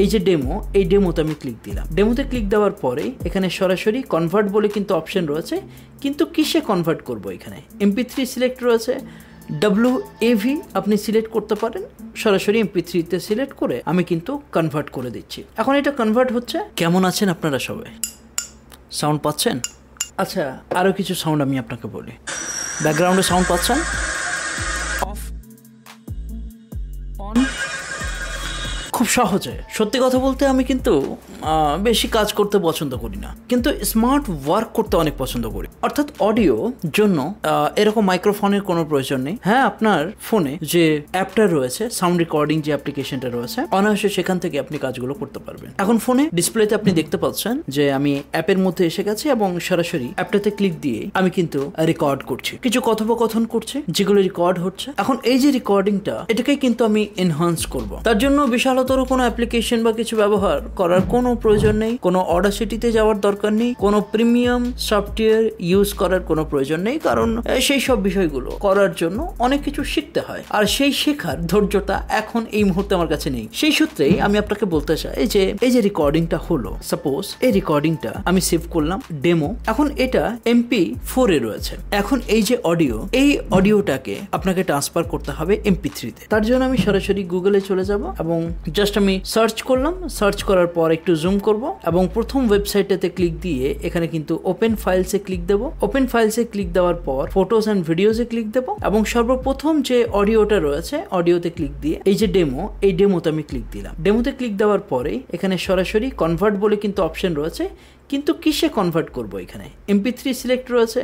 এই যে ডেমো, এই ডেমোতে আমি ক্লিক দিলাম। ডেমোতে ক্লিক দেওয়ার পরে এখানে সরাসরি কনভার্ট বলে কিন্তু অপশন রয়েছে, কিন্তু কিসে কনভার্ট করব? এখানে MP3 সিলেক্ট রয়েছে, WAV আপনি সিলেক্ট করতে পারেন, সরাসরি MP3-তে সিলেক্ট করে আমি কিন্তু কনভার্ট করে দিচ্ছি। এখন এটা কনভার্ট হচ্ছে। কেমন আছেন আপনারা সবাই? সাউন্ড পাচ্ছেন? আচ্ছা, আরও কিছু সাউন্ড আমি আপনাকে বলি। ব্যাকগ্রাউন্ডে সাউন্ড পাচ্ছেন? অফ, অন, খুব সহজে। সত্যি কথা বলতে আমি কিন্তু বেশি কাজ করতে পছন্দ করি না, কিন্তু স্মার্ট ওয়ার্ক করতে অনেক পছন্দ করি। অর্থাৎ অডিও জন্য এরকম মাইক্রোফোনের কোনো প্রয়োজন নেই। হ্যাঁ, আপনার ফোনে যে অ্যাপটা রয়েছে, সাউন্ড রেকর্ডিং যে অ্যাপ্লিকেশনটা রয়েছে, অনায়াসে সেখান থেকে আপনি কাজগুলো করতে পারবেন। এখন ফোনে ডিসপ্লেতে আপনি দেখতে পাচ্ছেন যে আমি অ্যাপের মধ্যে এসে গেছি এবং সরাসরি অ্যাপটাতে ক্লিক দিয়ে আমি কিন্তু রেকর্ড করছি, কিছু কথোপকথন করছি যেগুলো রেকর্ড হচ্ছে। এখন এই যে রেকর্ডিংটা, এটাকে কিন্তু আমি এনহান্স করব। তার জন্য বিশালতর কোনো অ্যাপ্লিকেশন বা কিছু ব্যবহার করার কোনো প্রয়োজন নেই, কোনো অডাসিটিতে যাওয়ার দরকার নেই, কোনো প্রিমিয়াম সফটওয়্যার ইউজ করার কোনো প্রয়োজন নেই, কারণ সেই সব বিষয়গুলো করার জন্য অনেক কিছু শিখতে হয়, আর সেই শেখার ধৈর্যটা এখন এই মুহূর্তে আমার কাছে নেই। সেই সূত্রেই আমি আপনাকে বলতে চাই যে এই যে রেকর্ডিংটা হলো, সাপোজ এই রেকর্ডিংটা আমি সেভ করলাম ডেমো, এখন এটা MP4 এ রয়েছে। এখন এই যে অডিও, এই অডিওটাকে আপনাকে ট্রান্সফার করতে হবে MP3-তে। তার জন্য আমি সরাসরি গুগলে চলে যাব এবং জাস্ট আমি সার্চ করলাম। সার্চ করার পর একটু জুম করব এবং প্রথম ওয়েবসাইটটাতে ক্লিক দিয়ে এখানে কিন্তু ওপেন ফাইলসে ক্লিক দেব। ওপেন ফাইলসে ক্লিক দেওয়ার পর ফটোজ এন্ড ভিডিওসে ক্লিক দেব এবং সর্বপ্রথম যে অডিওটা রয়েছে অডিওতে ক্লিক দিয়ে এই যে ডেমো, এই ডেমোতে আমি ক্লিক দিলাম। ডেমোতে ক্লিক দেওয়ার পরেই এখানে সরাসরি কনভার্ট বলে কিন্তু অপশন রয়েছে, কিন্তু কিসে কনভার্ট করব? এখানে MP3 সিলেক্ট রয়েছে,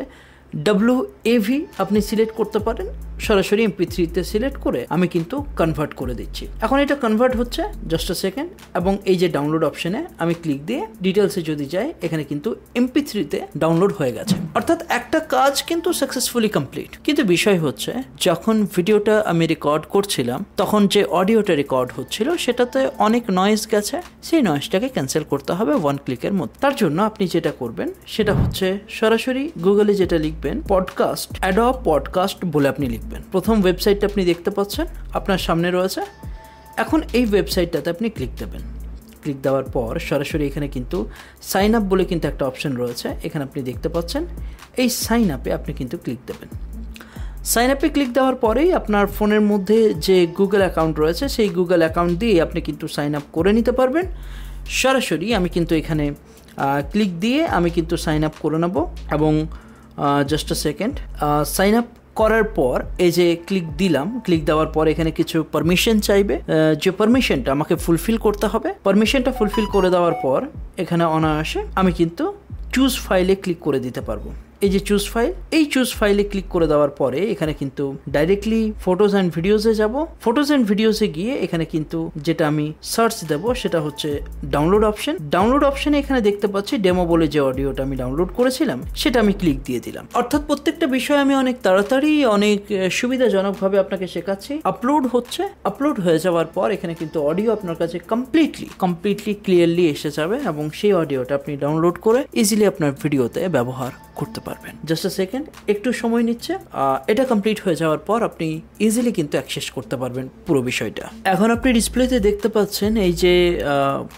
WAV আপনি সিলেক্ট করতে পারেন, সরাসরি MP3-তে সিলেক্ট করে আমি কিন্তু কনভার্ট করে দিচ্ছি। এখন এটা কনভার্ট হচ্ছে, জাস্ট আ সেকেন্ড, এবং এই যে ডাউনলোড অপশনে আমি ক্লিক দিয়ে ডিটেলসে যদি যাই, এখানে কিন্তু MP3-তে ডাউনলোড হয়ে গেছে। অর্থাৎ একটা কাজ কিন্তু সাকসেসফুলি কমপ্লিট। কিন্তু বিষয় হচ্ছে, যখন ভিডিওটা আমি রেকর্ড করছিলাম তখন যে অডিওটা রেকর্ড হচ্ছিল সেটাতে অনেক নয়েজ গেছে, সেই নয়েজটাকে ক্যান্সেল করতে হবে ওয়ান ক্লিকের মধ্যে। তার জন্য আপনি যেটা করবেন সেটা হচ্ছে সরাসরি গুগলে যেটা লিখবেন, পডকাস্ট, অ্যাডব পডকাস্ট বলে আপনি লিখবেন। প্রথম ওয়েবসাইটটা আপনি দেখতে পাচ্ছেন আপনার সামনে রয়েছে। এখন এই ওয়েবসাইটটাতে আপনি ক্লিক দেবেন। ক্লিক দেওয়ার পর সরাসরি এখানে কিন্তু সাইন আপ বলে কিন্তু একটা অপশন রয়েছে, এখানে আপনি দেখতে পাচ্ছেন। এই সাইন আপে আপনি কিন্তু ক্লিক দেবেন। সাইন আপে ক্লিক দেওয়ার পরেই আপনার ফোনের মধ্যে যে গুগল অ্যাকাউন্ট রয়েছে সেই গুগল অ্যাকাউন্ট দিয়ে আপনি কিন্তু সাইন আপ করে নিতে পারবেন। সরাসরি আমি কিন্তু এখানে ক্লিক দিয়ে আমি কিন্তু সাইন আপ করে নেব এবং just a second, sign up করার পর এই যে ক্লিক দিলাম, ক্লিক দেওয়ার পর এখানে কিছু পারমিশন চাইবে, যে পারমিশনটা আমাকে ফুলফিল করতে হবে। পারমিশনটা ফুলফিল করে দেওয়ার পর এখানে অনায়াসে আমি কিন্তু চুজ ফাইলে ক্লিক করে দিতে পারবো। এই যে চুজ ফাইল, এই চুজ ফাইলে ক্লিক করে দেওয়ার পরে এখানে কিন্তু ডাইরেক্টলি ফটোজ অ্যান্ড ভিডিওসে যাব। ফটোজ অ্যান্ড ভিডিওসে গিয়ে এখানে কিন্তু যেটা আমি সার্চ দেব সেটা হচ্ছে ডাউনলোড অপশন। ডাউনলোড অপশনে এখানে দেখতে পাচ্ছি ডেমো বলে যে অডিওটা আমি ডাউনলোড করেছিলাম সেটা আমি ক্লিক দিয়ে দিলাম। অর্থাৎ প্রত্যেকটা বিষয় আমি অনেক তাড়াতাড়ি, অনেক সুবিধাজনকভাবে আপনাকে শেখাচ্ছি। আপলোড হচ্ছে, আপলোড হয়ে যাওয়ার পর এখানে কিন্তু অডিও আপনার কাছে কমপ্লিটলি ক্লিয়ারলি এসে যাবে এবং সেই অডিওটা আপনি ডাউনলোড করে ইজিলি আপনার ভিডিওতে ব্যবহার করতে পারবেন। জাস্ট আ সেকেন্ড, একটু সময় নিচ্ছে। এটা কমপ্লিট হয়ে যাওয়ার পর আপনি ইজিলি কিন্তু অ্যাক্সেস করতে পারবেন পুরো বিষয়টা। এখন আপনি ডিসপ্লেতে দেখতে পাচ্ছেন এই যে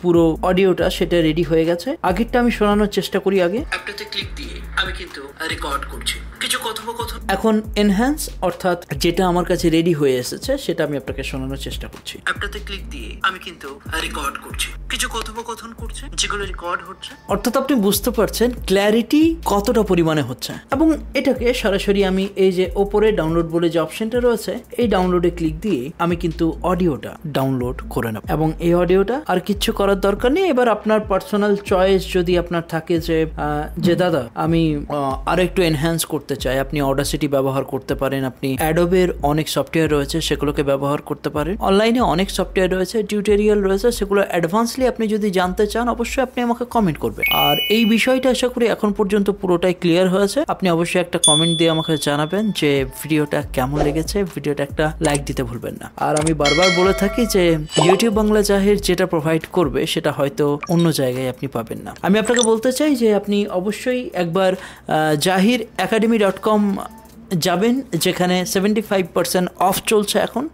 পুরো অডিওটা সেটা রেডি হয়ে গেছে। আগেরটা আমি শোনানোর চেষ্টা করি। আগে অ্যাপটাতে ক্লিক দিয়ে আমি কিন্তু রেকর্ড করছি কিছু কথোপকথন। এখন এনহ্যান্স, অর্থাৎ যেটা আমার কাছে রেডি হয়ে এসেছে সেটা আমি আপনাকে শোনানোর চেষ্টা করছি। অ্যাপটাতে ক্লিক দিয়ে আমি কিন্তু রেকর্ড করছি, কিছু কথোপকথন করছে যেগুলো রেকর্ড হচ্ছে। অর্থাৎ আপনি বুঝতে পারছেন ক্ল্যারিটি কতটা পরিমাণে হচ্ছে। এবং এটাকে সরাসরি আমি এই যে ওপরে ডাউনলোড বলে যে অপশনটা রয়েছে এই ডাউনলোডে ক্লিক দিয়ে আমি কিন্তু অডিওটা ডাউনলোড করে নেব এবং এই অডিওটা আর কিচ্ছু করার দরকার নেই। এবার আপনার পার্সোনাল চয়েস যদি আপনার থাকে যে দাদা আমি আরো একটু এনহ্যান্স করতে চাই, আপনি অডাসিটি ব্যবহার করতে পারেন, আপনি অ্যাডোবের অনেক সফটওয়্যার রয়েছে সেগুলোকে ব্যবহার করতে পারেন, অনলাইনে অনেক সফটওয়্যার রয়েছে, টিউটোরিয়াল রয়েছে, সেগুলো অ্যাডভান্সলি আপনি যদি জানতে চান অবশ্যই আপনি আমাকে কমেন্ট করবেন। আর এই বিষয়টা আশা করি এখন পর্যন্ত পুরোটাই ক্লিয়ার হয়েছে। আপনি অবশ্যই একটা কমেন্ট দিয়ে আমাকে জানাবেন যে ভিডিওটা কেমন লেগেছে, ভিডিওটা একটা লাইক দিতে ভুলবেন না। আর আমি বারবার বলে থাকি যে ইউটিউব বাংলা জাহির যেটা প্রোভাইড করবে সেটা হয়তো অন্য জায়গায় আপনি পাবেন না। আমি আপনাকে বলতে চাই যে আপনি অবশ্যই একবার jahiracademy.com যাবেন, যেখানে 75% অফ চলছে এখন।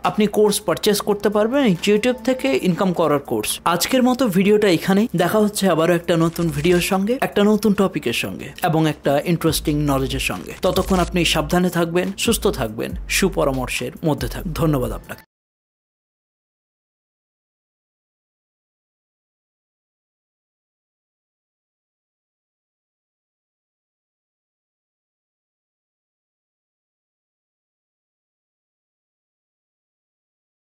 আপনি কোর্স পারচেস করতে পারবেন ইউটিউব থেকে ইনকাম করার কোর্স। আজকের মতো ভিডিওটা এখানেই, দেখা হচ্ছে আবারও একটা নতুন ভিডিওর সঙ্গে, একটা নতুন টপিকের সঙ্গে এবং একটা ইন্টারেস্টিং নলেজের সঙ্গে। ততক্ষণ আপনি সাবধানে থাকবেন, সুস্থ থাকবেন, সুপরামর্শের মধ্যে থাকবেন। ধন্যবাদ আপনাকে।